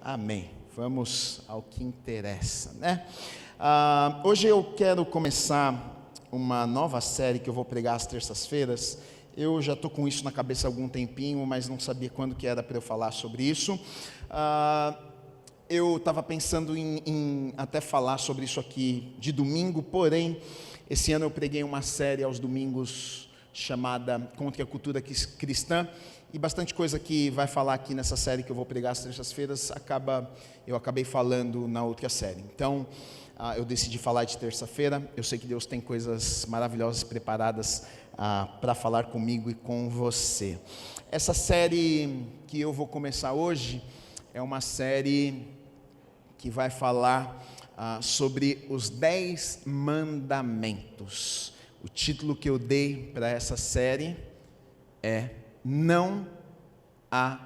Amém. Vamos ao que interessa, né? Hoje eu quero começar uma nova série que eu vou pregar às terças-feiras. Eu já estou com isso na cabeça há algum tempinho, mas não sabia quando que era para eu falar sobre isso. Eu estava pensando em até falar sobre isso aqui de domingo, porém, esse ano eu preguei uma série aos domingos chamada Contra a Cultura Cristã, e bastante coisa que vai falar aqui nessa série que eu vou pregar às terças-feiras, eu acabei falando na outra série. Então, eu decidi falar de terça-feira. Eu sei que Deus tem coisas maravilhosas preparadas para falar comigo e com você. Essa série que eu vou começar hoje é uma série que vai falar sobre os 10 mandamentos. O título que eu dei para essa série é Não há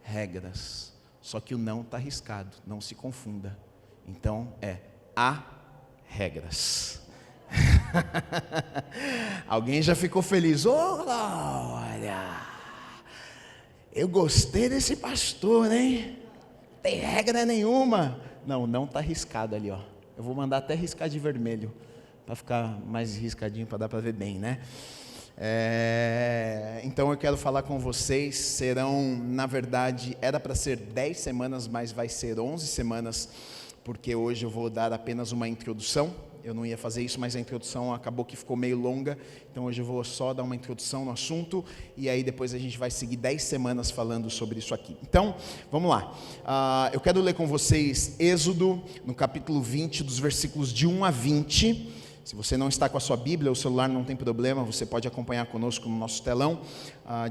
regras. Só que o não está arriscado, não se confunda. Então há regras. Alguém já ficou feliz? Olha, eu gostei desse pastor, hein? Não tem regra nenhuma. Não está arriscado ali, ó. Eu vou mandar até riscar de vermelho, para ficar mais riscadinho, para dar para ver bem, né? Então eu quero falar com vocês. Serão, na verdade, era para ser 10 semanas, mas vai ser 11 semanas, porque hoje eu vou dar apenas uma introdução. Eu não ia fazer isso, mas a introdução acabou que ficou meio longa, então hoje eu vou só dar uma introdução no assunto, e aí depois a gente vai seguir 10 semanas falando sobre isso aqui. Então, vamos lá. Eu quero ler com vocês Êxodo, no capítulo 20, dos versículos de 1 a 20. Se você não está com a sua Bíblia, o celular não tem problema, você pode acompanhar conosco no nosso telão.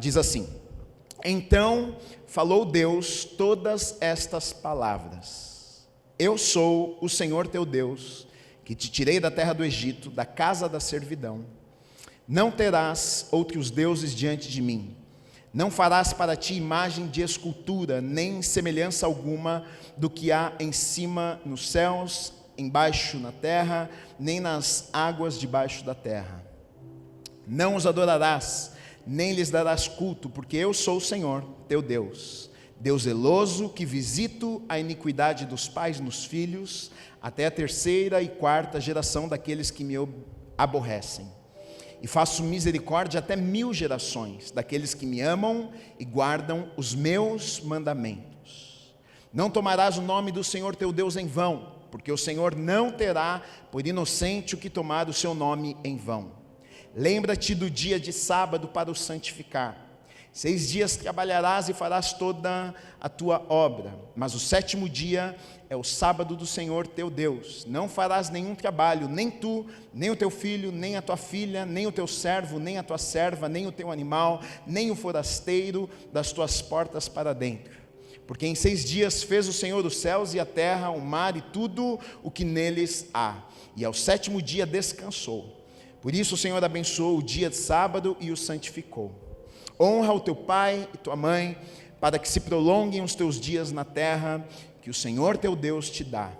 Diz assim: Então falou Deus todas estas palavras: Eu sou o Senhor teu Deus, que te tirei da terra do Egito, da casa da servidão. Não terás outros deuses diante de mim. Não farás para ti imagem de escultura, nem semelhança alguma do que há em cima nos céus, embaixo na terra, nem nas águas debaixo da terra. Não os adorarás, nem lhes darás culto, porque eu sou o Senhor, teu Deus, Deus zeloso, que visito a iniquidade dos pais nos filhos, até a 3ª e 4ª geração daqueles que me aborrecem. E faço misericórdia até 1000 gerações, daqueles que me amam e guardam os meus mandamentos. Não tomarás o nome do Senhor teu Deus em vão, porque o Senhor não terá por inocente o que tomar o seu nome em vão. Lembra-te do dia de sábado para o santificar. 6 dias trabalharás e farás toda a tua obra, mas o 7º dia é o sábado do Senhor teu Deus. Não farás nenhum trabalho, nem tu, nem o teu filho, nem a tua filha, nem o teu servo, nem a tua serva, nem o teu animal, nem o forasteiro das tuas portas para dentro. Porque em 6 dias fez o Senhor os céus e a terra, o mar e tudo o que neles há. E ao 7º dia descansou. Por isso o Senhor abençoou o dia de sábado e o santificou. Honra o teu pai e tua mãe, para que se prolonguem os teus dias na terra que o Senhor teu Deus te dá.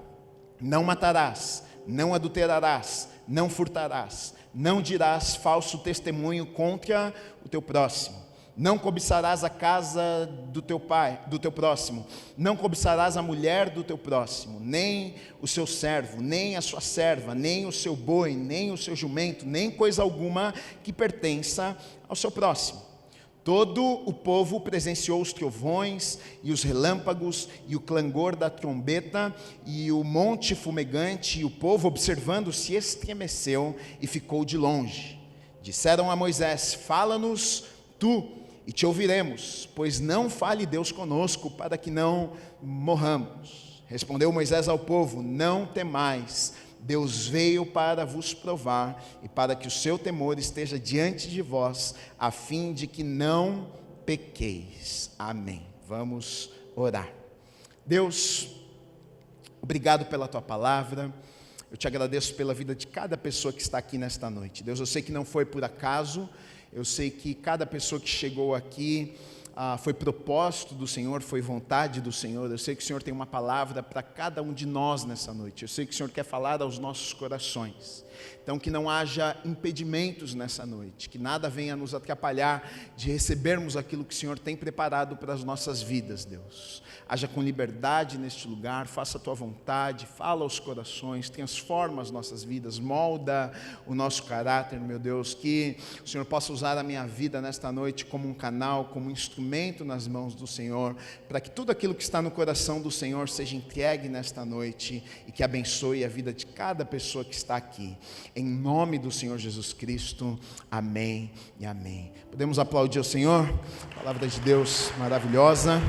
Não matarás, não adulterarás, não furtarás, não dirás falso testemunho contra o teu próximo. Não cobiçarás a casa do teu próximo, não cobiçarás a mulher do teu próximo, nem o seu servo, nem a sua serva, nem o seu boi, nem o seu jumento, nem coisa alguma que pertença ao seu próximo. Todo o povo presenciou os trovões e os relâmpagos e o clangor da trombeta e o monte fumegante, e o povo, observando, se estremeceu e ficou de longe. Disseram a Moisés: Fala-nos tu, e te ouviremos, pois não fale Deus conosco, para que não morramos. Respondeu Moisés ao povo: Não temais, Deus veio para vos provar, e para que o seu temor esteja diante de vós, a fim de que não pequeis. Amém. Vamos orar. Deus, obrigado pela tua palavra. Eu te agradeço pela vida de cada pessoa que está aqui nesta noite. Deus, eu sei que não foi por acaso. Eu sei que cada pessoa que chegou aqui foi propósito do Senhor, foi vontade do Senhor. Eu sei que o Senhor tem uma palavra para cada um de nós nessa noite. Eu sei que o Senhor quer falar aos nossos corações. Então, que não haja impedimentos nessa noite, que nada venha nos atrapalhar de recebermos aquilo que o Senhor tem preparado para as nossas vidas, Deus. Haja com liberdade neste lugar, faça a tua vontade, fala aos corações, transforma as nossas vidas, molda o nosso caráter, meu Deus, que o Senhor possa usar a minha vida nesta noite como um canal, como um instrumento nas mãos do Senhor, para que tudo aquilo que está no coração do Senhor seja entregue nesta noite e que abençoe a vida de cada pessoa que está aqui. Em nome do Senhor Jesus Cristo, amém e amém. Podemos aplaudir ao Senhor? Palavra de Deus maravilhosa.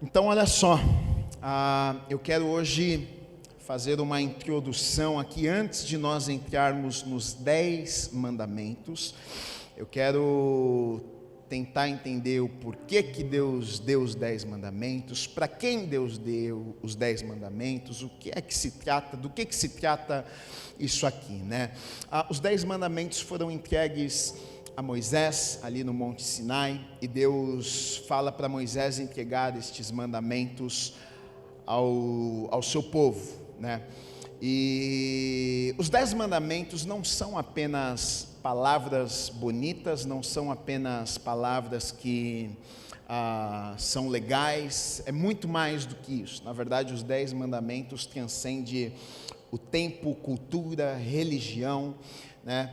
Então, olha só, eu quero hoje fazer uma introdução aqui, antes de nós entrarmos nos 10 mandamentos. Eu quero tentar entender o porquê que Deus deu os 10 mandamentos, para quem Deus deu os 10 mandamentos, o que é que se trata, do que se trata isso aqui, né? Os 10 mandamentos foram entregues a Moisés, ali no Monte Sinai, e Deus fala para Moisés entregar estes mandamentos ao seu povo, né? E os 10 mandamentos não são apenas palavras bonitas, não são apenas palavras que são legais, é muito mais do que isso. Na verdade, os 10 mandamentos transcendem o tempo, cultura, religião, né?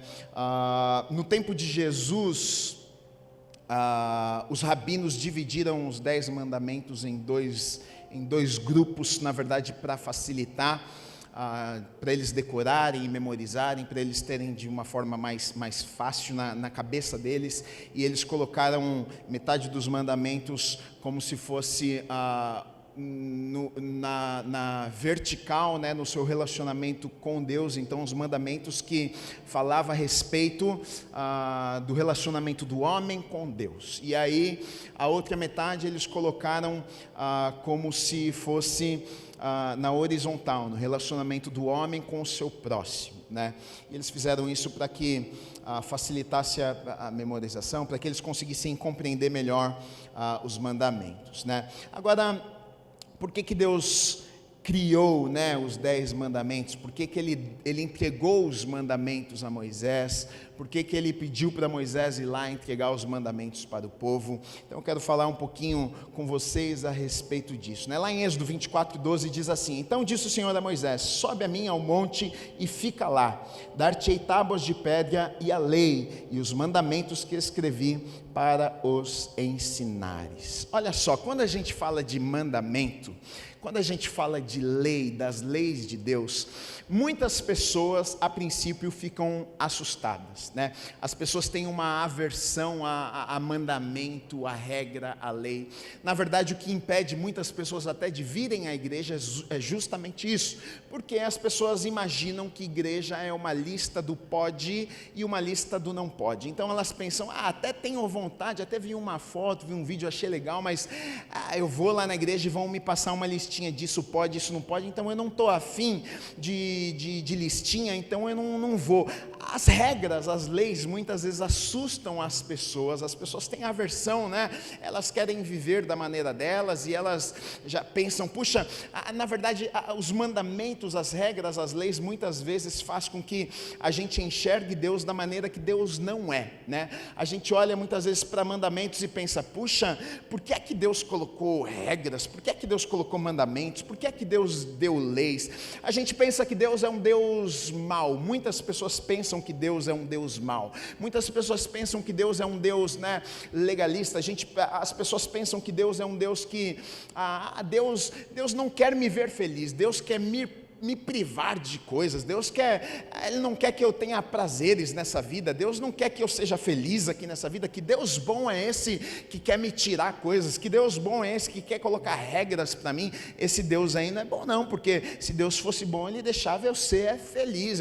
No tempo de Jesus, os rabinos dividiram os 10 mandamentos em dois grupos, na verdade, para facilitar, para eles decorarem e memorizarem, para eles terem de uma forma mais fácil na cabeça deles, e eles colocaram metade dos mandamentos como se fosse na vertical, né, no seu relacionamento com Deus. Então, os mandamentos que falavam a respeito do relacionamento do homem com Deus, e aí a outra metade eles colocaram como se fosse na horizontal, no relacionamento do homem com o seu próximo, né? E eles fizeram isso para que facilitasse a memorização, para que eles conseguissem compreender melhor os mandamentos, né? Agora, por que Deus criou, né, os 10 mandamentos? Por que ele entregou os mandamentos a Moisés? Por que ele pediu para Moisés ir lá entregar os mandamentos para o povo? Então eu quero falar um pouquinho com vocês a respeito disso, né? Lá em Êxodo 24:12 diz assim: então disse o Senhor a Moisés: sobe a mim ao monte e fica lá, dar-te-ei tábuas de pedra e a lei e os mandamentos que escrevi para os ensinares. Olha só, quando a gente fala de mandamento, quando a gente fala de lei, das leis de Deus, muitas pessoas a princípio ficam assustadas, né? As pessoas têm uma aversão a mandamento, a regra, a lei. Na verdade, o que impede muitas pessoas até de virem à igreja é justamente isso, porque as pessoas imaginam que igreja é uma lista do pode e uma lista do não pode. Então elas pensam: até tenho vontade, até vi uma foto, vi um vídeo, achei legal, mas eu vou lá na igreja e vão me passar uma listinha disso pode, isso não pode, então eu não estou afim de listinha, então eu não vou. As regras, as leis, muitas vezes assustam as pessoas têm aversão, né? Elas querem viver da maneira delas, e elas já pensam: puxa, na verdade, os mandamentos, as regras, as leis, muitas vezes faz com que a gente enxergue Deus da maneira que Deus não é, né? A gente olha muitas vezes para mandamentos e pensa: puxa, por que é que Deus colocou regras? Por que é que Deus colocou mandamentos? Por que é que Deus deu leis? A gente pensa que Deus é um Deus mau. Muitas pessoas pensam que Deus é um Deus mau. Muitas pessoas pensam que Deus é um Deus, né, legalista. As pessoas pensam que Deus é um Deus que Deus não quer me ver feliz. Deus quer me privar de coisas. Ele não quer que eu tenha prazeres nessa vida. Deus não quer que eu seja feliz aqui nessa vida. Que Deus bom é esse que quer me tirar coisas? Que Deus bom é esse que quer colocar regras para mim? Esse Deus aí não é bom não, porque se Deus fosse bom, Ele deixava eu ser feliz,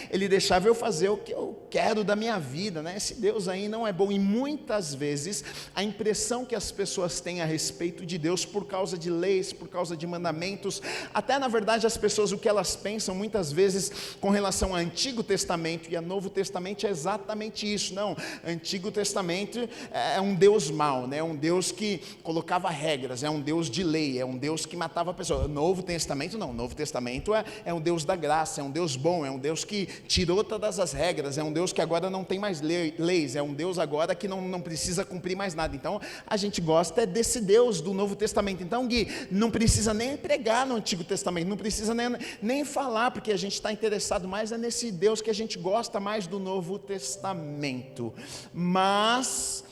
Ele deixava eu fazer o que eu quero da minha vida, né? Esse Deus aí não é bom. E muitas vezes a impressão que as pessoas têm a respeito de Deus, por causa de leis, por causa de mandamentos, até na verdade as pessoas, o que elas pensam muitas vezes com relação ao Antigo Testamento e ao Novo Testamento é exatamente isso. Não, Antigo Testamento é um Deus mau, né? É um Deus que colocava regras, é um Deus de lei, é um Deus que matava pessoas. Novo Testamento não, Novo Testamento é um Deus da graça, é um Deus bom, é um Deus que tirou todas as regras, é um Deus que agora não tem mais leis, é um Deus agora que não precisa cumprir mais nada. Então a gente gosta desse Deus do Novo Testamento. Então, Gui, não precisa nem pregar no Antigo Testamento, não precisa nem falar, porque a gente está interessado mais nesse Deus que a gente gosta mais do Novo Testamento. Mas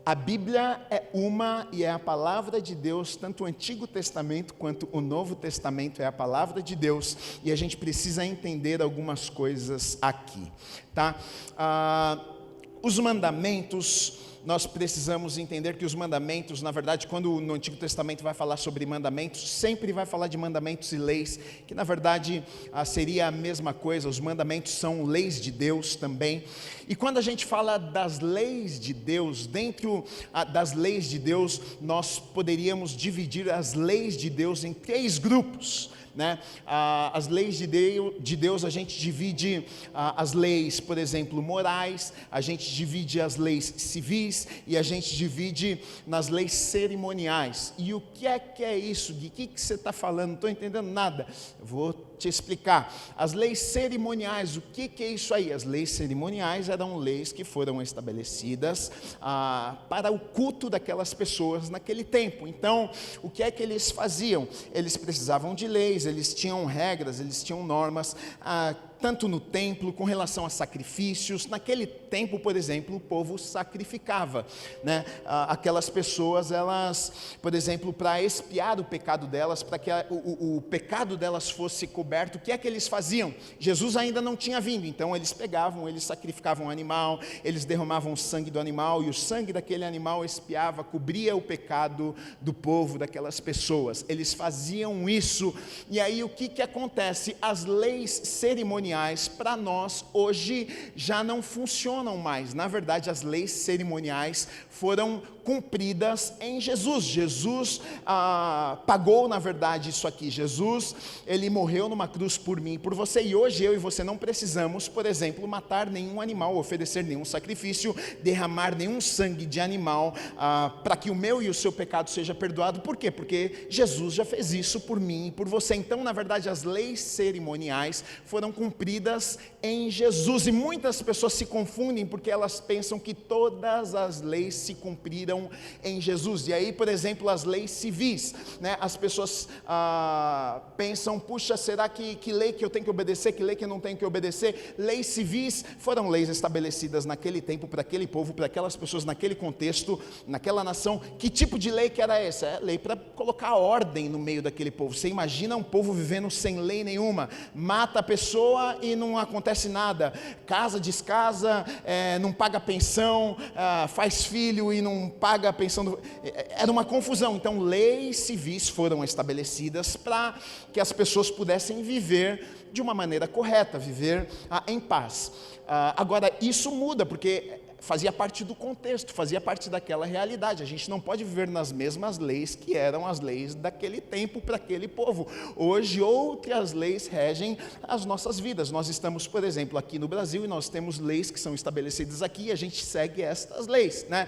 a Bíblia é uma e é a palavra de Deus, tanto o Antigo Testamento quanto o Novo Testamento é a palavra de Deus, e a gente precisa entender algumas coisas aqui, tá? Os mandamentos, nós precisamos entender que os mandamentos, na verdade, quando no Antigo Testamento vai falar sobre mandamentos, sempre vai falar de mandamentos e leis, que na verdade seria a mesma coisa. Os mandamentos são leis de Deus também. E quando a gente fala das leis de Deus, dentro das leis de Deus, nós poderíamos dividir as leis de Deus em 3 grupos. Né? As leis de Deus, a gente divide as leis, por exemplo, morais, a gente divide as leis civis e a gente divide nas leis cerimoniais. E o que é isso? De que você está falando? Não estou entendendo nada. Eu vou te explicar. As leis cerimoniais, o que é isso aí? As leis cerimoniais eram leis que foram estabelecidas para o culto daquelas pessoas naquele tempo. Então, o que é que eles faziam? Eles precisavam de leis, eles tinham regras, eles tinham normas, tanto no templo, com relação a sacrifícios. Naquele tempo, por exemplo, o povo sacrificava, né? Aquelas pessoas, elas, por exemplo, para expiar o pecado delas, para que o pecado delas fosse coberto, o que é que eles faziam? Jesus ainda não tinha vindo, então eles pegavam, eles sacrificavam um animal, eles derramavam o sangue do animal, e o sangue daquele animal expiava, cobria o pecado do povo, daquelas pessoas. Eles faziam isso, e aí o que acontece? As leis cerimoniais para nós hoje já não funcionam mais. Na verdade, as leis cerimoniais foram cumpridas em Jesus. Jesus pagou, na verdade, isso aqui. Jesus, ele morreu numa cruz por mim e por você, e hoje eu e você não precisamos, por exemplo, matar nenhum animal, oferecer nenhum sacrifício, derramar nenhum sangue de animal, para que o meu e o seu pecado seja perdoado. Por quê? Porque Jesus já fez isso por mim e por você. Então, na verdade, as leis cerimoniais foram cumpridas em Jesus, e muitas pessoas se confundem porque elas pensam que todas as leis se cumpriram em Jesus. E aí, por exemplo, as leis civis, né? As pessoas pensam, puxa, será que lei que eu tenho que obedecer, que lei que eu não tenho que obedecer? Leis civis foram leis estabelecidas naquele tempo, para aquele povo, para aquelas pessoas, naquele contexto, naquela nação. Que tipo de lei que era essa? É lei para colocar ordem no meio daquele povo. Você imagina um povo vivendo sem lei nenhuma, mata a pessoa e não acontece nada, casa, descasa, não paga pensão, faz filho e não paga a pensão, era uma confusão. Então, leis civis foram estabelecidas para que as pessoas pudessem viver de uma maneira correta, viver em paz. Agora, isso muda, porque fazia parte do contexto, fazia parte daquela realidade. A gente não pode viver nas mesmas leis que eram as leis daquele tempo para aquele povo. Hoje, outras leis regem as nossas vidas. Nós estamos, por exemplo, aqui no Brasil, e nós temos leis que são estabelecidas aqui, e a gente segue estas leis, né?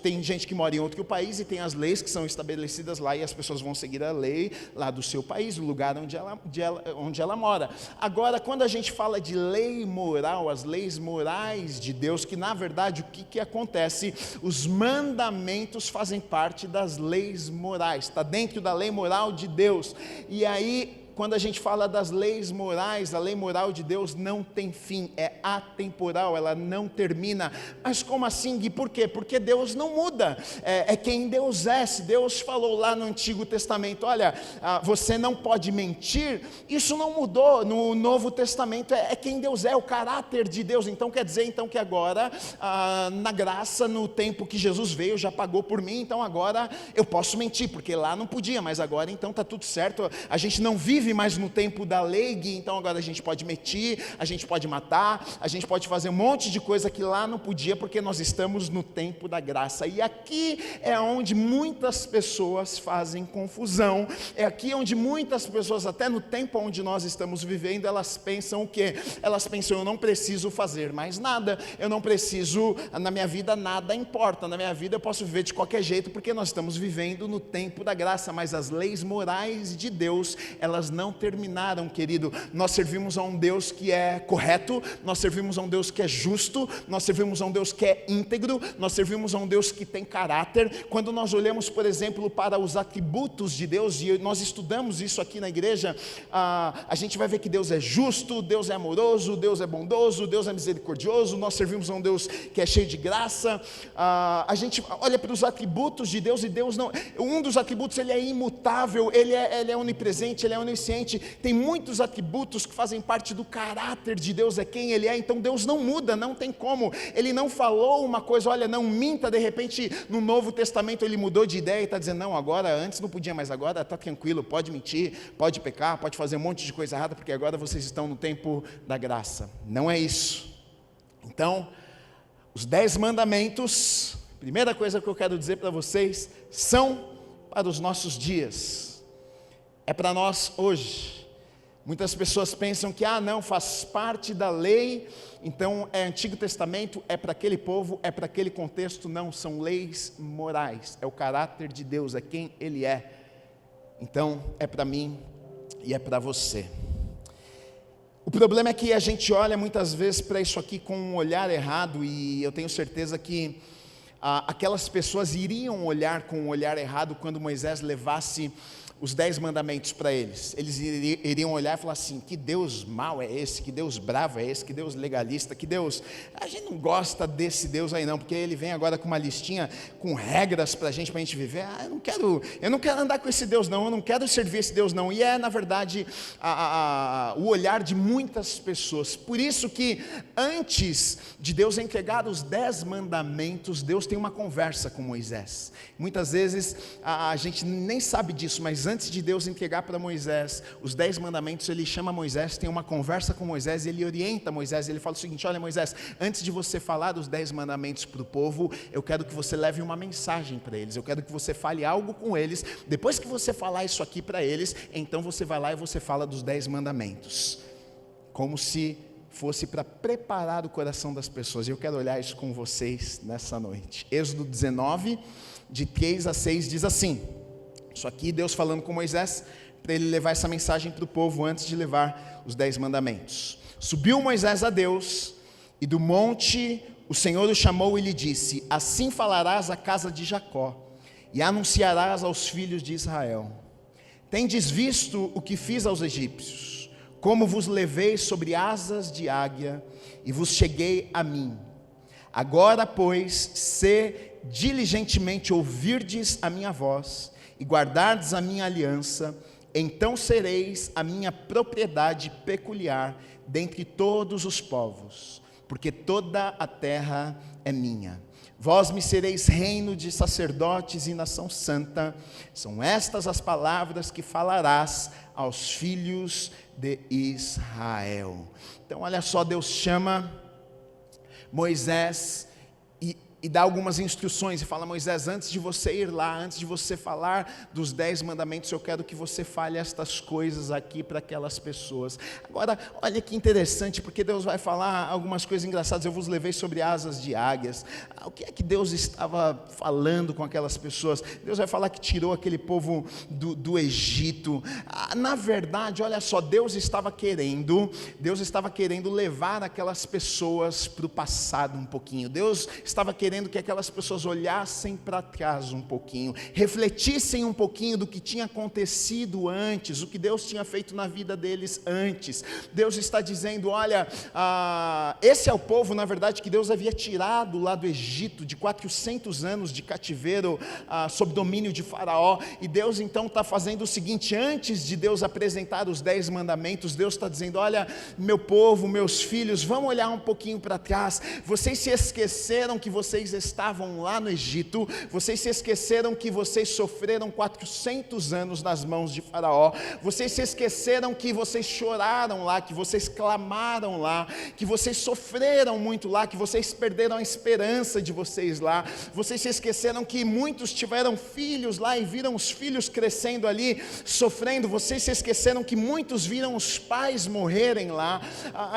Tem gente que mora em outro país e tem as leis que são estabelecidas lá, e as pessoas vão seguir a lei lá do seu país, o lugar onde ela mora. Agora, quando a gente fala de lei moral, as leis morais de Deus, que na verdade o que acontece? Os mandamentos fazem parte das leis morais, está dentro da lei moral de Deus. E aí, quando a gente fala das leis morais, a lei moral de Deus não tem fim, é atemporal, ela não termina. Mas como assim, Gui? Por quê? Porque Deus não muda, é quem Deus é. Se Deus falou lá no Antigo Testamento, olha, você não pode mentir, isso não mudou. No Novo Testamento é quem Deus é, o caráter de Deus. Então quer dizer que agora, na graça, no tempo que Jesus veio, já pagou por mim, então agora eu posso mentir, porque lá não podia, mas agora então está tudo certo. A gente não vive vive mais no tempo da lei, Gui, então agora a gente pode mentir, a gente pode matar, a gente pode fazer um monte de coisa que lá não podia, porque nós estamos no tempo da graça. E aqui é onde muitas pessoas fazem confusão, é aqui onde muitas pessoas, até no tempo onde nós estamos vivendo, elas pensam o quê? Elas pensam, eu não preciso fazer mais nada, eu não preciso, na minha vida nada importa, na minha vida eu posso viver de qualquer jeito, porque nós estamos vivendo no tempo da graça. Mas as leis morais de Deus, elas não terminaram, querido. Nós servimos a um Deus que é correto, nós servimos a um Deus que é justo, nós servimos a um Deus que é íntegro, nós servimos a um Deus que tem caráter. Quando nós olhamos, por exemplo, para os atributos de Deus, e nós estudamos isso aqui na igreja, a gente vai ver que Deus é justo, Deus é amoroso, Deus é bondoso, Deus é misericordioso, nós servimos a um Deus que é cheio de graça. A gente olha para os atributos de Deus, e Deus não, um dos atributos, ele é imutável, ele é onipresente, ele é onisciente. Tem muitos atributos que fazem parte do caráter de Deus, é quem ele é. Então Deus não muda, não tem como. Ele não falou uma coisa, olha, não minta, de repente no Novo Testamento ele mudou de ideia e está dizendo, não, agora, antes não podia, mas agora está tranquilo, pode mentir, pode pecar, pode fazer um monte de coisa errada, porque agora vocês estão no tempo da graça. Não é isso. Então, os 10 mandamentos, primeira coisa que eu quero dizer para vocês, são para os nossos dias, é para nós hoje. Muitas pessoas pensam que, não, faz parte da lei, então é Antigo Testamento, é para aquele povo, é para aquele contexto. Não, são leis morais, é o caráter de Deus, é quem Ele é. Então é para mim e é para você. O problema é que a gente olha muitas vezes para isso aqui com um olhar errado, e eu tenho certeza que aquelas pessoas iriam olhar com um olhar errado quando Moisés levasse os 10 mandamentos para eles. Eles iriam olhar e falar assim, que Deus mau é esse, que Deus bravo é esse, que Deus legalista, que Deus, a gente não gosta desse Deus aí não, porque ele vem agora com uma listinha, com regras para a gente viver. Eu não quero andar com esse Deus não, eu não quero servir esse Deus não. E é na verdade o olhar de muitas pessoas. Por isso que antes de Deus entregar os 10 mandamentos, Deus tem uma conversa com Moisés. Muitas vezes a gente nem sabe disso, mas antes de Deus entregar para Moisés os 10 mandamentos, ele chama Moisés, tem uma conversa com Moisés, ele orienta Moisés, ele fala o seguinte, olha Moisés, antes de você falar dos 10 mandamentos para o povo, eu quero que você leve uma mensagem para eles, eu quero que você fale algo com eles, depois que você falar isso aqui para eles, então você vai lá e você fala dos 10 mandamentos, como se fosse para preparar o coração das pessoas. E eu quero olhar isso com vocês nessa noite. Êxodo 19, de 3 a 6 diz assim, isso aqui Deus falando com Moisés, para ele levar essa mensagem para o povo antes de levar os 10 mandamentos. Subiu Moisés a Deus, e do monte o Senhor o chamou e lhe disse, assim falarás à casa de Jacó, e anunciarás aos filhos de Israel, tendes visto o que fiz aos egípcios, como vos levei sobre asas de águia, e vos cheguei a mim. Agora, pois, se diligentemente ouvirdes a minha voz, e guardardes a minha aliança, então sereis a minha propriedade peculiar dentre todos os povos, porque toda a terra é minha. Vós me sereis reino de sacerdotes e nação santa. São estas as palavras que falarás aos filhos de Israel. Então olha só, Deus chama Moisés e dá algumas instruções, e fala, Moisés, antes de você ir lá, antes de você falar dos 10 mandamentos, eu quero que você fale estas coisas aqui para aquelas pessoas. Agora, olha que interessante, porque Deus vai falar algumas coisas engraçadas, eu vos levei sobre asas de águias. O que é que Deus estava falando com aquelas pessoas? Deus vai falar que tirou aquele povo do Egito. Na verdade, olha só, Deus estava querendo levar aquelas pessoas para o passado um pouquinho. Deus estava querendo que aquelas pessoas olhassem para trás um pouquinho, refletissem um pouquinho do que tinha acontecido antes, o que Deus tinha feito na vida deles antes. Deus está dizendo, olha, esse é o povo, na verdade, que Deus havia tirado lá do Egito, de 400 anos de cativeiro, sob domínio de Faraó, e Deus então está fazendo o seguinte, antes de Deus apresentar os 10 mandamentos, Deus está dizendo, olha, meu povo, meus filhos, vamos olhar um pouquinho para trás, vocês se esqueceram que vocês vocês estavam lá no Egito, vocês se esqueceram que vocês sofreram 400 anos nas mãos de Faraó, vocês se esqueceram que vocês choraram lá, que vocês clamaram lá, que vocês sofreram muito lá, que vocês perderam a esperança de vocês lá, vocês se esqueceram que muitos tiveram filhos lá e viram os filhos crescendo ali, sofrendo, vocês se esqueceram que muitos viram os pais morrerem lá,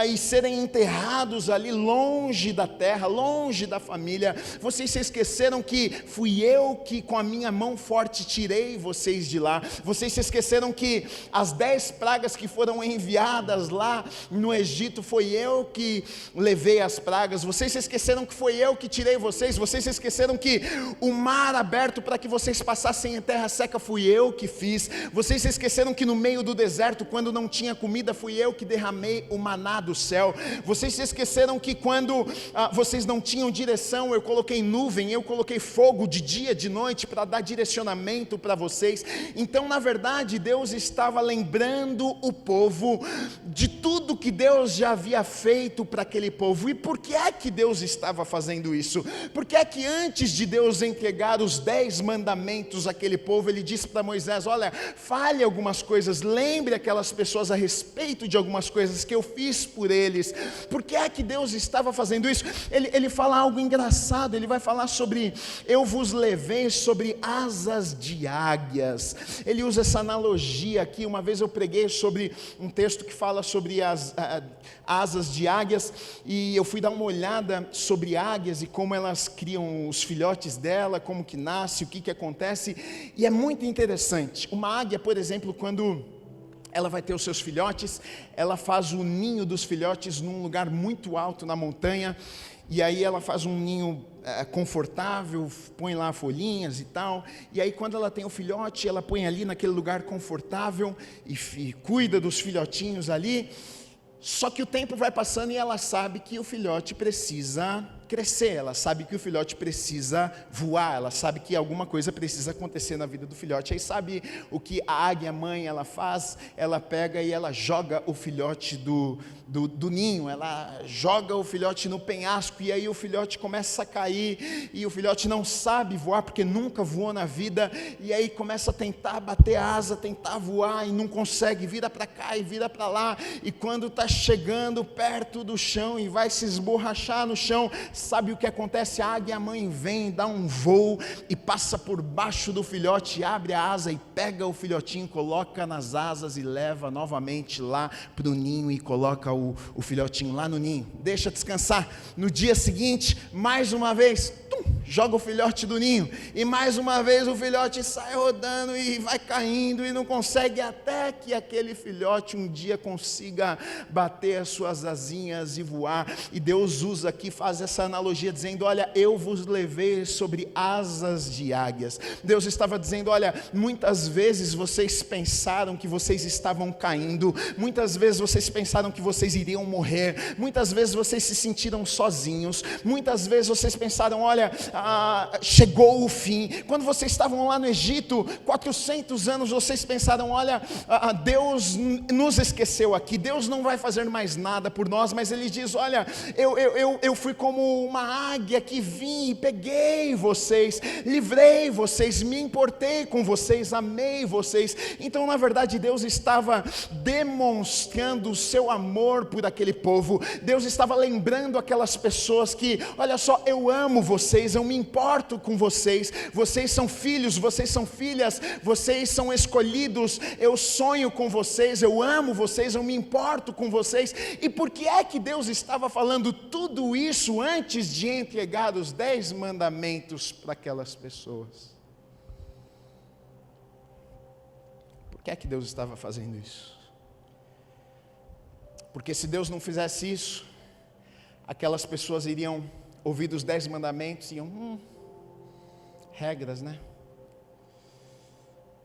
e serem enterrados ali longe da terra, longe da família, vocês se esqueceram que fui eu que com a minha mão forte tirei vocês de lá, vocês se esqueceram que as 10 pragas que foram enviadas lá no Egito, foi eu que levei as pragas, vocês se esqueceram que foi eu que tirei vocês se esqueceram que o mar aberto para que vocês passassem em terra seca, fui eu que fiz, vocês se esqueceram que no meio do deserto, quando não tinha comida, fui eu que derramei o maná do céu, vocês se esqueceram que quando vocês não tinham direção, eu coloquei nuvem, eu coloquei fogo de dia, de noite, para dar direcionamento para vocês. Então na verdade Deus estava lembrando o povo de tudo que Deus já havia feito para aquele povo. E por que é que Deus estava fazendo isso? Porque é que antes de Deus entregar os 10 mandamentos àquele povo, ele disse para Moisés: olha, fale algumas coisas, lembre aquelas pessoas a respeito de algumas coisas que eu fiz por eles. Por que é que Deus estava fazendo isso? Ele fala algo engraçado, ele vai falar sobre: eu vos levei sobre asas de águias. Ele usa essa analogia aqui. Uma vez eu preguei sobre um texto que fala sobre as asas de águias, e eu fui dar uma olhada sobre águias e como elas criam os filhotes dela, como que nasce, o que acontece, e é muito interessante. Uma águia, por exemplo, quando ela vai ter os seus filhotes, ela faz o ninho dos filhotes num lugar muito alto na montanha, e aí ela faz um ninho confortável, põe lá folhinhas e tal, e aí quando ela tem o filhote, ela põe ali naquele lugar confortável, e cuida dos filhotinhos ali. Só que o tempo vai passando e ela sabe que o filhote precisa crescer, ela sabe que o filhote precisa voar, ela sabe que alguma coisa precisa acontecer na vida do filhote. Aí sabe o que a águia mãe ela faz? Ela pega e ela joga o filhote do ninho, ela joga o filhote no penhasco, e aí o filhote começa a cair, e o filhote não sabe voar, porque nunca voou na vida, e aí começa a tentar bater asa, tentar voar, e não consegue, vira para cá e vira para lá, e quando está chegando perto do chão, e vai se esborrachar no chão, sabe o que acontece? A águia mãe vem, dá um voo, e passa por baixo do filhote, abre a asa, e pega o filhotinho, coloca nas asas, e leva novamente lá para o ninho, e coloca o filhotinho lá no ninho, deixa descansar. No dia seguinte, mais uma vez, joga o filhote do ninho, e mais uma vez o filhote sai rodando e vai caindo, e não consegue, até que aquele filhote um dia consiga bater as suas asinhas e voar. E Deus usa aqui, faz essa analogia dizendo: olha, eu vos levei sobre asas de águias. Deus estava dizendo: olha, muitas vezes vocês pensaram que vocês estavam caindo, muitas vezes vocês pensaram que vocês iriam morrer, muitas vezes vocês se sentiram sozinhos, muitas vezes vocês pensaram: olha, chegou o fim. Quando vocês estavam lá no Egito, 400 anos, vocês pensaram: olha, Deus nos esqueceu aqui, Deus não vai fazer mais nada por nós. Mas Ele diz: olha, eu fui como uma águia que vim e peguei vocês, livrei vocês, me importei com vocês, amei vocês. Então na verdade Deus estava demonstrando o seu amor por aquele povo. Deus estava lembrando aquelas pessoas que: olha só, eu amo vocês, eu me importo com vocês, vocês são filhos, vocês são filhas, vocês são escolhidos, eu sonho com vocês, eu amo vocês, eu me importo com vocês. E por que é que Deus estava falando tudo isso antes de entregar os 10 mandamentos para aquelas pessoas? Por que é que Deus estava fazendo isso? Porque se Deus não fizesse isso, aquelas pessoas iriam ouvir dos 10 mandamentos e iam, regras, né?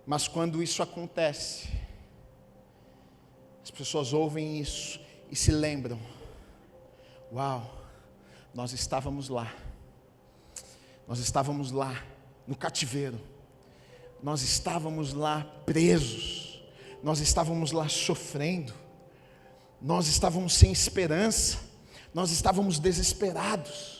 Mas quando isso acontece, as pessoas ouvem isso e se lembram: uau, nós estávamos lá no cativeiro, nós estávamos lá presos, nós estávamos lá sofrendo, nós estávamos sem esperança, nós estávamos desesperados.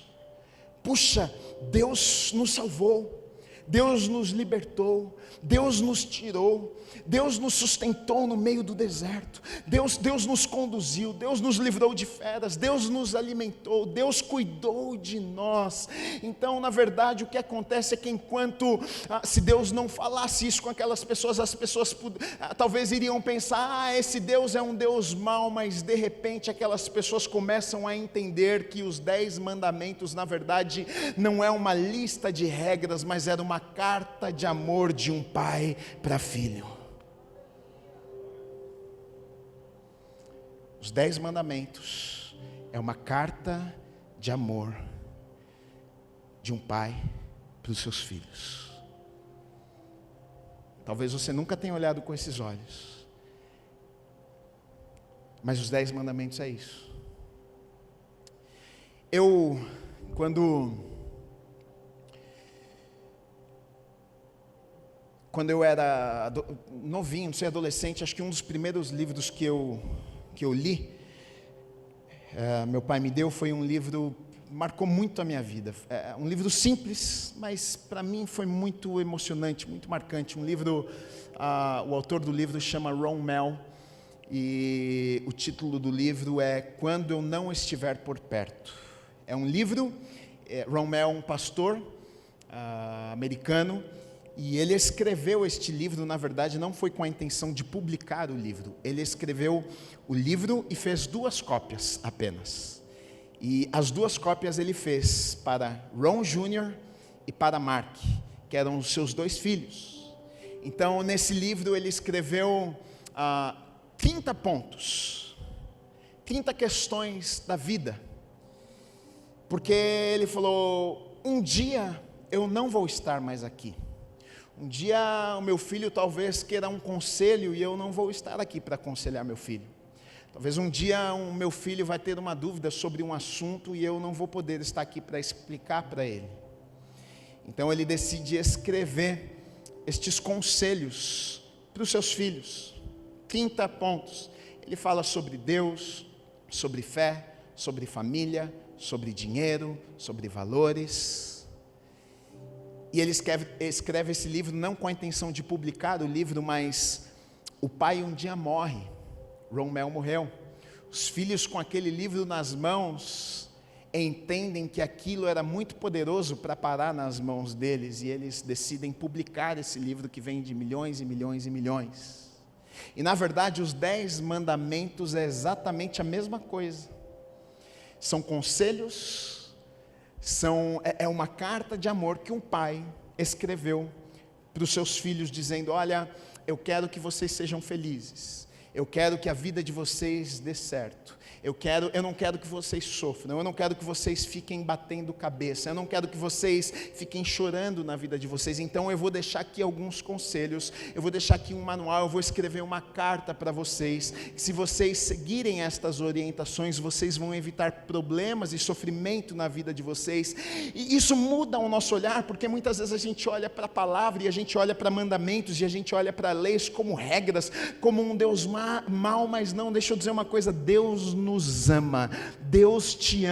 puxa, Deus nos salvou, Deus nos libertou, Deus nos tirou, Deus nos sustentou no meio do deserto, Deus nos conduziu, Deus nos livrou de feras, Deus nos alimentou, Deus cuidou de nós. Então, na verdade, o que acontece é que enquanto, se Deus não falasse isso com aquelas pessoas, as pessoas talvez iriam pensar, esse Deus é um Deus mau, mas de repente aquelas pessoas começam a entender que os 10 mandamentos, na verdade, não é uma lista de regras, mas era uma carta de amor de um pai para filho. Os 10 mandamentos é uma carta de amor de um pai para os seus filhos. Talvez você nunca tenha olhado com esses olhos, mas os 10 mandamentos é isso. Quando eu era novinho, não sei, adolescente, acho que um dos primeiros livros que eu li, meu pai me deu, foi um livro, marcou muito a minha vida. Um livro simples, mas para mim foi muito emocionante, muito marcante. Um livro, o autor do livro chama Ron Mel, e o título do livro é Quando Eu Não Estiver por Perto. É um livro, Ron Mel é um pastor americano, e ele escreveu este livro, na verdade, não foi com a intenção de publicar o livro. Ele escreveu o livro e fez 2 cópias apenas. E as 2 cópias ele fez para Ron Jr. e para Mark, que eram os seus 2 filhos. Então, nesse livro ele escreveu 30 pontos, 30 questões da vida. Porque ele falou, um dia eu não vou estar mais aqui. Um dia o meu filho talvez queira um conselho e eu não vou estar aqui para aconselhar meu filho. Talvez um dia o meu filho vai ter uma dúvida sobre um assunto e eu não vou poder estar aqui para explicar para ele. Então ele decide escrever estes conselhos para os seus filhos. 30 pontos. Ele fala sobre Deus, sobre fé, sobre família, sobre dinheiro, sobre valores. E ele escreve esse livro não com a intenção de publicar o livro, mas o pai um dia morre. Ron Mel morreu. Os filhos com aquele livro nas mãos entendem que aquilo era muito poderoso para parar nas mãos deles, e eles decidem publicar esse livro que vende milhões e milhões e milhões. E na verdade os 10 mandamentos é exatamente a mesma coisa. São conselhos, é uma carta de amor que um pai escreveu para os seus filhos, dizendo, olha, eu quero que vocês sejam felizes, eu quero que a vida de vocês dê certo, eu não quero que vocês sofram, eu não quero que vocês fiquem batendo cabeça, eu não quero que vocês fiquem chorando na vida de vocês. Então eu vou deixar aqui alguns conselhos, eu vou deixar aqui um manual, eu vou escrever uma carta para vocês. Se vocês seguirem estas orientações, vocês vão evitar problemas e sofrimento na vida de vocês. E isso muda o nosso olhar, porque muitas vezes a gente olha para a palavra, e a gente olha para mandamentos, e a gente olha para leis como regras, como um Deus mau, mas não, deixa eu dizer uma coisa, Deus nos ama, Deus te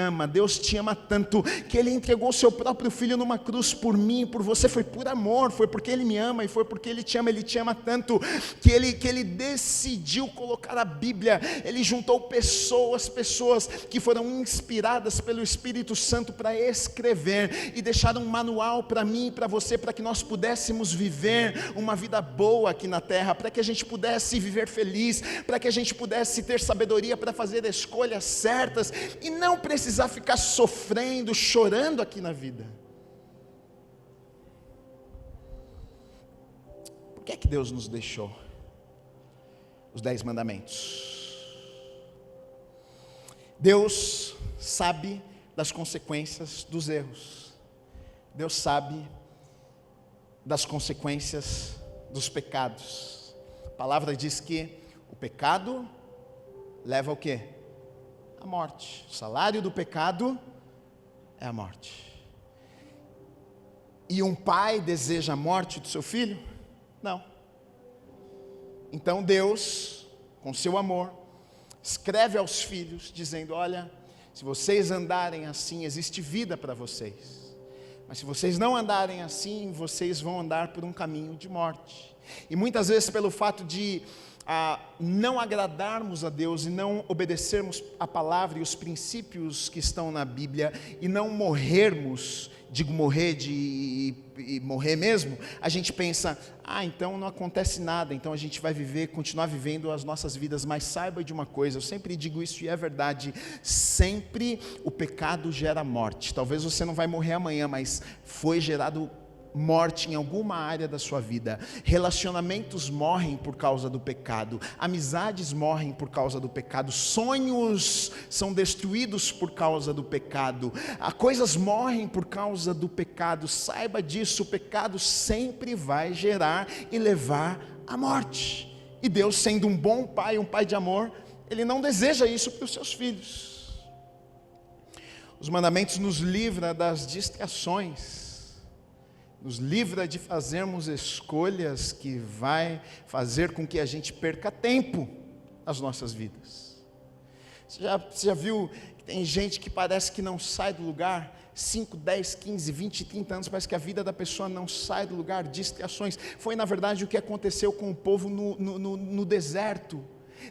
ama tanto, que Ele entregou o seu próprio Filho numa cruz por mim e por você. Foi por amor, foi porque Ele me ama, e foi porque Ele te ama tanto, que Ele decidiu colocar a Bíblia. Ele juntou pessoas que foram inspiradas pelo Espírito Santo para escrever, e deixar um manual para mim e para você, para que nós pudéssemos viver uma vida boa aqui na terra, para que a gente pudesse viver feliz, para que a gente pudesse ter sabedoria para fazer escolhas certas e não precisar ficar sofrendo, chorando aqui na vida. Por que é que Deus nos deixou os 10 mandamentos? Deus sabe das consequências dos erros. Deus sabe das consequências dos pecados. A palavra diz que o pecado leva ao quê? A morte. O salário do pecado é a morte. E um pai deseja a morte do seu filho? Não. Então Deus, com seu amor, escreve aos filhos, dizendo, olha, se vocês andarem assim, existe vida para vocês. Mas se vocês não andarem assim, vocês vão andar por um caminho de morte. E muitas vezes pelo fato de não agradarmos a Deus e não obedecermos a palavra e os princípios que estão na Bíblia e não morrermos, digo morrer e morrer mesmo, a gente pensa, então não acontece nada, então a gente vai continuar vivendo as nossas vidas. Mas saiba de uma coisa, eu sempre digo isso e é verdade, sempre o pecado gera morte. Talvez você não vai morrer amanhã, mas foi gerado morte em alguma área da sua vida. Relacionamentos morrem por causa do pecado, amizades morrem por causa do pecado, sonhos são destruídos por causa do pecado, coisas morrem por causa do pecado. Saiba disso, o pecado sempre vai gerar e levar à morte. E Deus, sendo um bom pai, um pai de amor, Ele não deseja isso para os seus filhos. Os mandamentos nos livram das distrações, nos livra de fazermos escolhas que vai fazer com que a gente perca tempo nas nossas vidas. Você já viu que tem gente que parece que não sai do lugar? 5, 10, 15, 20, 30 anos, parece que a vida da pessoa não sai do lugar, distrações. Foi na verdade o que aconteceu com o povo no deserto.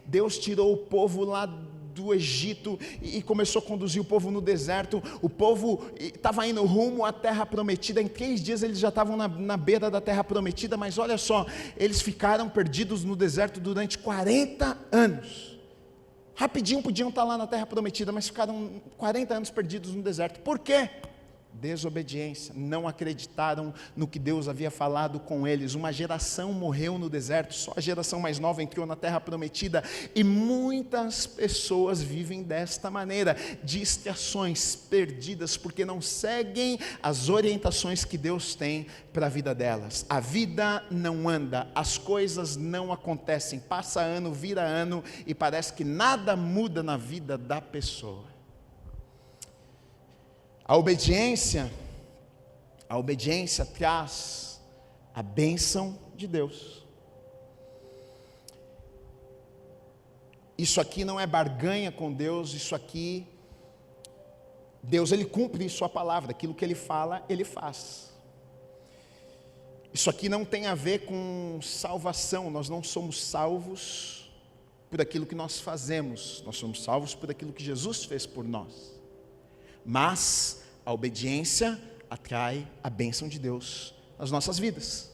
Deus tirou o povo lá do Egito e começou a conduzir o povo no deserto. O povo estava indo rumo à terra prometida. Em 3 dias eles já estavam na beira da terra prometida, mas olha só, eles ficaram perdidos no deserto durante 40 anos. Rapidinho podiam estar lá na terra prometida, mas ficaram 40 anos perdidos no deserto. Por quê? Desobediência, não acreditaram no que Deus havia falado com eles. Uma geração morreu no deserto, só a geração mais nova entrou na terra prometida. E muitas pessoas vivem desta maneira, distrações, perdidas, porque não seguem as orientações que Deus tem para a vida delas. A vida não anda, as coisas não acontecem, passa ano, vira ano e parece que nada muda na vida da pessoa. A obediência traz a bênção de Deus. Isso aqui não é barganha com Deus, isso aqui, Deus Ele cumpre sua palavra, aquilo que Ele fala, Ele faz. Isso aqui não tem a ver com salvação, nós não somos salvos por aquilo que nós fazemos, nós somos salvos por aquilo que Jesus fez por nós. Mas a obediência atrai a bênção de Deus nas nossas vidas.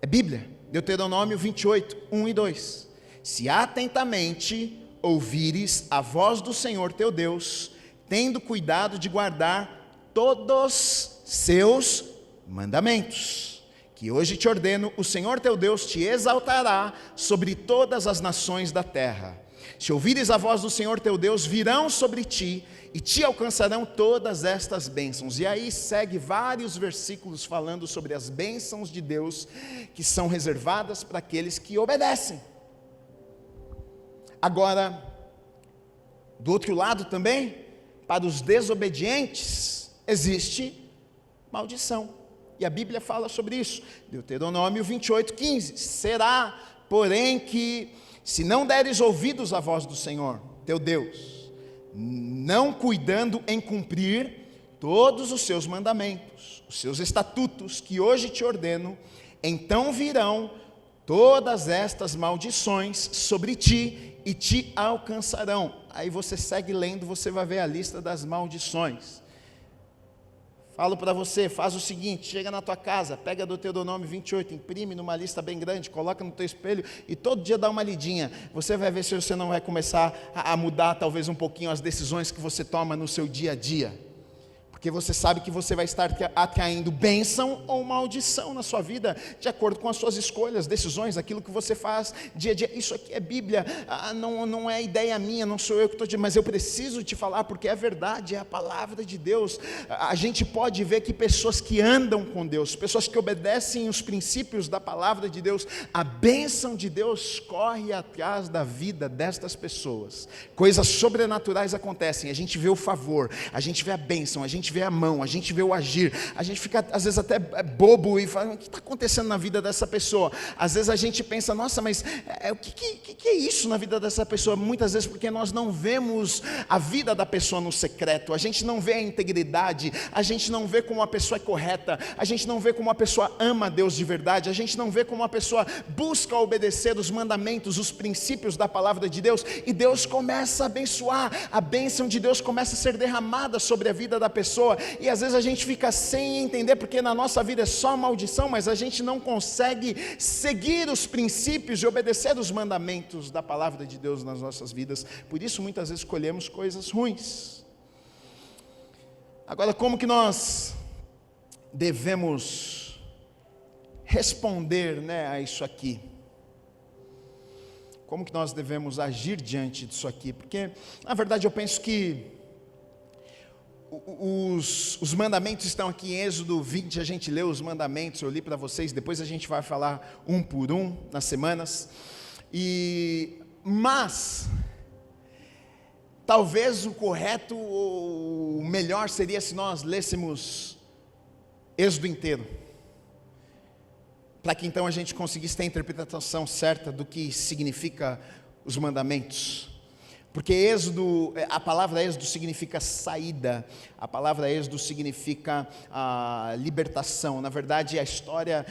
É Bíblia, Deuteronômio 28, 1 e 2. Se atentamente ouvires a voz do Senhor teu Deus, tendo cuidado de guardar todos seus mandamentos, que hoje te ordeno, o Senhor teu Deus te exaltará sobre todas as nações da terra. Se ouvires a voz do Senhor teu Deus, virão sobre ti e te alcançarão todas estas bênçãos. E aí segue vários versículos falando sobre as bênçãos de Deus que são reservadas para aqueles que obedecem. Agora, do outro lado também, para os desobedientes, existe maldição. E a Bíblia fala sobre isso. Deuteronômio 28, 15. Será, porém, que se não deres ouvidos à voz do Senhor, teu Deus, não cuidando em cumprir todos os seus mandamentos, os seus estatutos que hoje te ordeno, então virão todas estas maldições sobre ti e te alcançarão. Aí você segue lendo, você vai ver a lista das maldições. Falo para você, faz o seguinte, chega na tua casa, pega Deuteronômio 28, imprime numa lista bem grande, coloca no teu espelho e todo dia dá uma lidinha. Você vai ver se você não vai começar a mudar talvez um pouquinho as decisões que você toma no seu dia a dia. Porque você sabe que você vai estar atraindo bênção ou maldição na sua vida, de acordo com as suas escolhas, decisões, aquilo que você faz dia a dia. Isso aqui é Bíblia, não é ideia minha, não sou eu que estou dizendo, mas eu preciso te falar, porque é verdade, é a palavra de Deus. A gente pode ver que pessoas que andam com Deus, pessoas que obedecem os princípios da palavra de Deus, a bênção de Deus corre atrás da vida destas pessoas. Coisas sobrenaturais acontecem, a gente vê o favor, a gente vê a bênção, a gente gente vê a mão, a gente vê o agir, a gente fica às vezes até bobo e fala, o que está acontecendo na vida dessa pessoa? Às vezes a gente pensa, nossa, mas o que é isso na vida dessa pessoa? Muitas vezes porque nós não vemos a vida da pessoa no secreto, a gente não vê a integridade, a gente não vê como a pessoa é correta, a gente não vê como a pessoa ama Deus de verdade, a gente não vê como a pessoa busca obedecer os mandamentos, os princípios da palavra de Deus, e Deus começa a abençoar, a bênção de Deus começa a ser derramada sobre a vida da pessoa, e às vezes a gente fica sem entender, porque na nossa vida é só maldição, mas a gente não consegue seguir os princípios e obedecer os mandamentos da palavra de Deus nas nossas vidas, por isso muitas vezes escolhemos coisas ruins. Agora, como que nós devemos responder, a isso aqui? Como que nós devemos agir diante disso aqui? Porque, na verdade, eu penso que os mandamentos estão aqui em Êxodo 20, a gente leu os mandamentos, eu li para vocês, depois a gente vai falar um por um nas semanas, mas talvez o correto ou o melhor seria se nós lêssemos Êxodo inteiro, para que então a gente conseguisse ter a interpretação certa do que significa os mandamentos. Porque Êxodo, a palavra Êxodo significa saída, a palavra Êxodo significa libertação. Na verdade, a história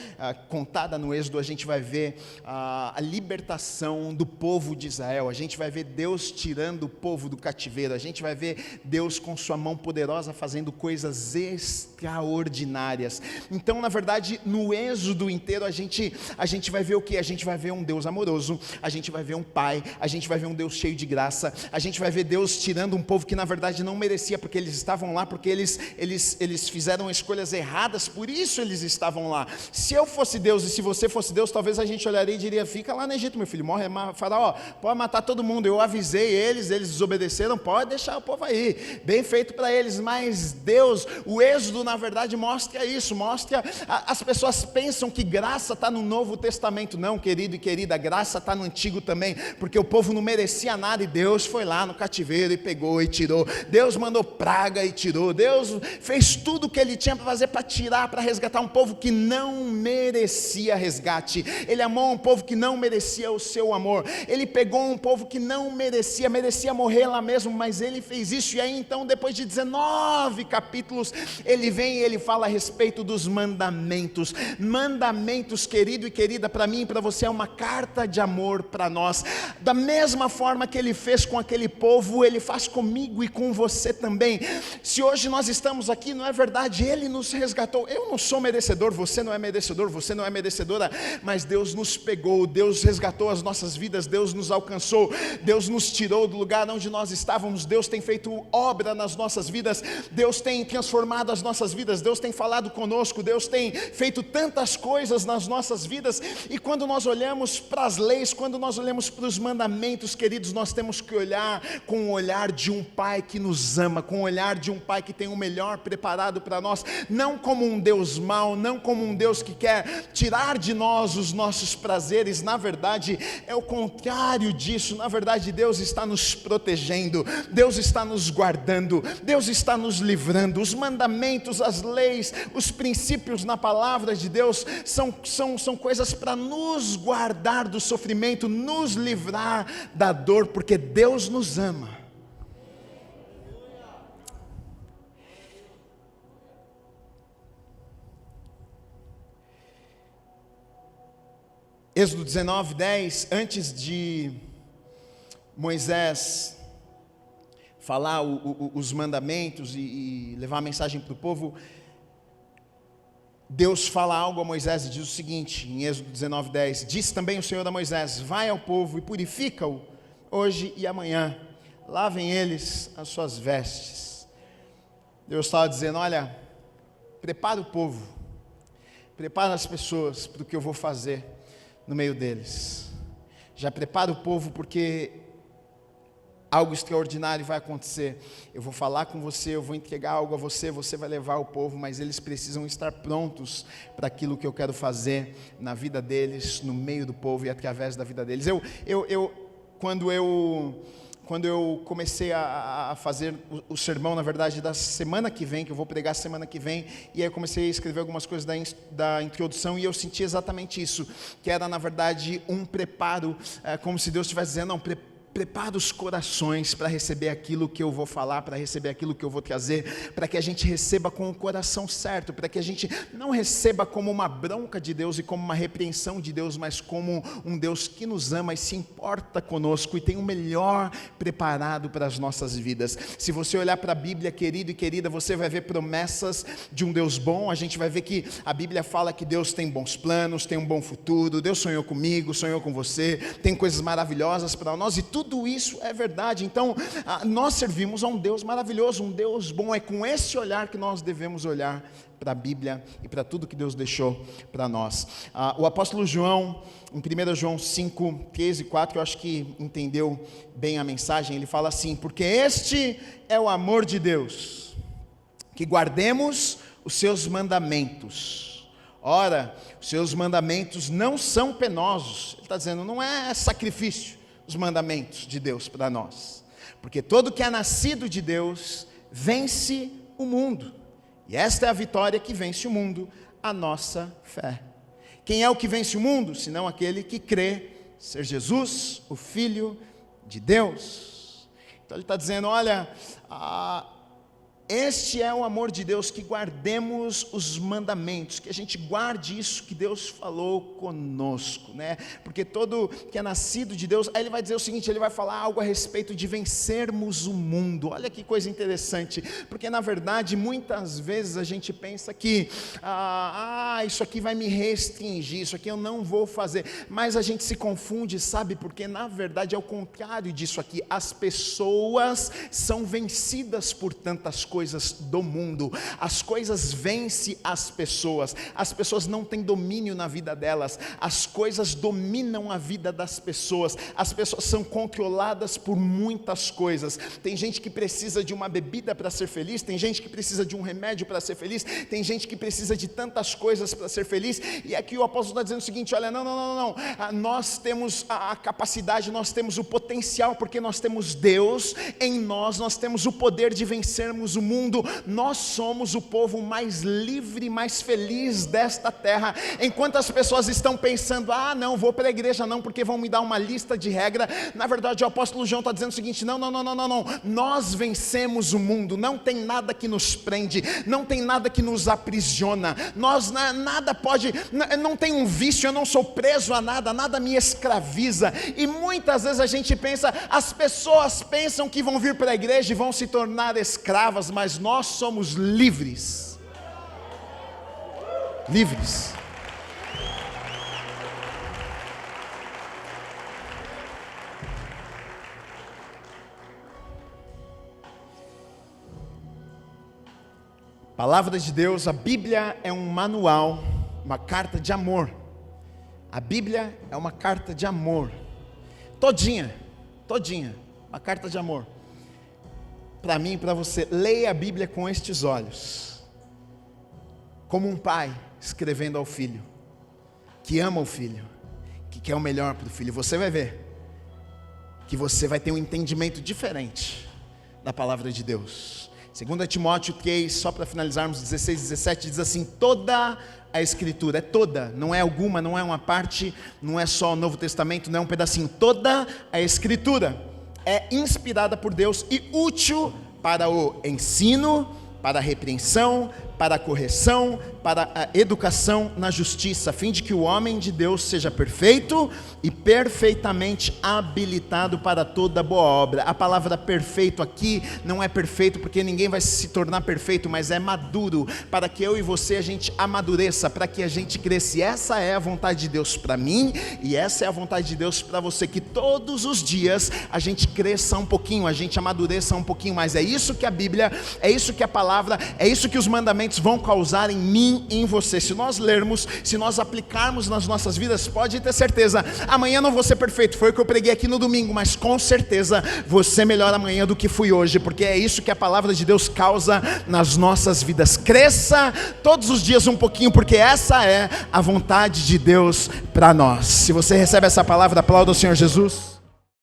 contada no Êxodo, a gente vai ver a libertação do povo de Israel, a gente vai ver Deus tirando o povo do cativeiro, a gente vai ver Deus com sua mão poderosa fazendo coisas extraordinárias. Então, na verdade, no Êxodo inteiro a gente vai ver o que? A gente vai ver um Deus amoroso, a gente vai ver um Pai, a gente vai ver um Deus cheio de graça, a gente vai ver Deus tirando um povo que na verdade não merecia, porque eles estavam lá, porque eles fizeram escolhas erradas, por isso eles estavam lá. Se eu fosse Deus e se você fosse Deus, talvez a gente olharia e diria, fica lá no Egito, meu filho, morre, faraó, pode matar todo mundo, eu avisei eles desobedeceram, pode deixar o povo aí, bem feito para eles. Mas Deus, o Êxodo na verdade mostra isso, as pessoas pensam que graça está no Novo Testamento. Não, querido e querida, a graça está no Antigo também, porque o povo não merecia nada e Deus foi lá no cativeiro e pegou e tirou, Deus mandou praga e tirou, Deus fez tudo o que Ele tinha para fazer para tirar, para resgatar um povo que não merecia resgate. Ele amou um povo que não merecia o seu amor, Ele pegou um povo que não merecia morrer lá mesmo, mas Ele fez isso. E aí então, depois de 19 capítulos, Ele vem e Ele fala a respeito dos mandamentos. Mandamentos, querido e querida, para mim e para você é uma carta de amor para nós. Da mesma forma que Ele fez com aquele povo, Ele faz comigo e com você também. Se hoje nós estamos aqui, não é verdade, Ele nos resgatou. Eu não sou merecedor, você não é merecedor, você não é merecedora, mas Deus nos pegou, Deus resgatou as nossas vidas, Deus nos alcançou, Deus nos tirou do lugar onde nós estávamos, Deus tem feito obra nas nossas vidas, Deus tem transformado as nossas vidas, Deus tem falado conosco, Deus tem feito tantas coisas nas nossas vidas. E quando nós olhamos para as leis, quando nós olhamos para os mandamentos, queridos, nós temos que olhar com o olhar de um Pai que nos ama, com o olhar de um Pai que tem o melhor preparado para nós, não como um Deus mau, não como um Deus que quer tirar de nós os nossos prazeres. Na verdade é o contrário disso. Na verdade Deus está nos protegendo, Deus está nos guardando, Deus está nos livrando. Os mandamentos, as leis, os princípios na palavra de Deus são coisas para nos guardar do sofrimento, nos livrar da dor, porque Deus nos ama. Êxodo 19, 10, antes de Moisés falar os mandamentos e levar a mensagem para o povo, Deus fala algo a Moisés e diz o seguinte, em Êxodo 19, 10, disse também o Senhor a Moisés, vai ao povo e purifica-o hoje e amanhã, lavem eles as suas vestes. Deus estava dizendo, olha, prepara o povo, prepara as pessoas para o que eu vou fazer no meio deles. Já prepara o povo, porque algo extraordinário vai acontecer. Eu vou falar com você, eu vou entregar algo a você, você vai levar o povo, mas eles precisam estar prontos para aquilo que eu quero fazer na vida deles, no meio do povo e através da vida deles. Quando quando eu comecei a fazer o sermão, na verdade, da semana que vem, que eu vou pregar semana que vem, e aí eu comecei a escrever algumas coisas da introdução, e eu senti exatamente isso, que era, na verdade, um preparo, como se Deus estivesse dizendo, não, prepara os corações para receber aquilo que eu vou falar, para receber aquilo que eu vou trazer, para que a gente receba com o coração certo, para que a gente não receba como uma bronca de Deus e como uma repreensão de Deus, mas como um Deus que nos ama e se importa conosco e tem o melhor preparado para as nossas vidas. Se você olhar para a Bíblia, querido e querida, você vai ver promessas de um Deus bom. A gente vai ver que a Bíblia fala que Deus tem bons planos, tem um bom futuro, Deus sonhou comigo, sonhou com você, tem coisas maravilhosas para nós, e tudo isso é verdade. Então, nós servimos a um Deus maravilhoso, um Deus bom. É com esse olhar que nós devemos olhar para a Bíblia e para tudo que Deus deixou para nós. O apóstolo João, em 1 João 5, 13 e 4, eu acho que entendeu bem a mensagem. Ele fala assim: porque este é o amor de Deus, que guardemos os seus mandamentos. Ora, os seus mandamentos não são penosos. Ele está dizendo, não é sacrifício os mandamentos de Deus para nós, porque todo que é nascido de Deus vence o mundo, e esta é a vitória que vence o mundo, a nossa fé. Quem é o que vence o mundo? Senão aquele que crê ser Jesus, o Filho de Deus. Então ele está dizendo, olha, este é o amor de Deus, que guardemos os mandamentos, que a gente guarde isso que Deus falou conosco, né? Porque todo que é nascido de Deus, aí ele vai dizer o seguinte, ele vai falar algo a respeito de vencermos o mundo. Olha que coisa interessante, porque na verdade muitas vezes a gente pensa que isso aqui vai me restringir, isso aqui eu não vou fazer, mas a gente se confunde, sabe? Porque na verdade é o contrário disso aqui. As pessoas são vencidas por tantas coisas do mundo, as coisas vencem as pessoas não têm domínio na vida delas, as coisas dominam a vida das pessoas, as pessoas são controladas por muitas coisas. Tem gente que precisa de uma bebida para ser feliz, tem gente que precisa de um remédio para ser feliz, tem gente que precisa de tantas coisas para ser feliz, e aqui o apóstolo está dizendo o seguinte, olha, não, nós temos a capacidade, nós temos o potencial, porque nós temos Deus em nós temos o poder de vencermos o mundo. Nós somos o povo mais livre, mais feliz desta terra. Enquanto as pessoas estão pensando, não vou para a igreja não, porque vão me dar uma lista de regra, na verdade o apóstolo João está dizendo o seguinte, não, nós vencemos o mundo, não tem nada que nos prende, não tem nada que nos aprisiona, nada pode, não tem um vício, eu não sou preso a nada me escraviza. E muitas vezes a gente pensa, as pessoas pensam que vão vir para a igreja e vão se tornar escravas, mas nós somos livres. Livres. Palavra de Deus, a Bíblia é um manual, uma carta de amor. A Bíblia é uma carta de amor. Todinha, uma carta de amor. Para mim e para você, leia a Bíblia com estes olhos, como um pai escrevendo ao filho, que ama o filho, que quer o melhor para o filho. Você vai ver que você vai ter um entendimento diferente da palavra de Deus. 2 Timóteo 3, só para finalizarmos, 16, 17, diz assim, toda a Escritura, é toda, não é alguma, não é uma parte, não é só o Novo Testamento, não é um pedacinho, toda a Escritura é inspirada por Deus e útil para o ensino, para a repreensão, para a correção, para a educação na justiça, a fim de que o homem de Deus seja perfeito e perfeitamente habilitado para toda boa obra. A palavra perfeito aqui não é perfeito porque ninguém vai se tornar perfeito, mas é maduro, para que eu e você a gente amadureça, para que a gente cresça. E essa é a vontade de Deus para mim, e essa é a vontade de Deus para você, que todos os dias a gente cresça um pouquinho, a gente amadureça um pouquinho mais. É isso que a Bíblia, é isso que a palavra, é isso que os mandamentos vão causar em mim e em você. Se nós lermos, se nós aplicarmos nas nossas vidas, pode ter certeza, amanhã não vou ser perfeito, foi o que eu preguei aqui no domingo, mas com certeza você melhor amanhã do que fui hoje, porque é isso que a palavra de Deus causa nas nossas vidas. Cresça todos os dias um pouquinho, porque essa é a vontade de Deus para nós. Se você recebe essa palavra, aplauda o Senhor Jesus.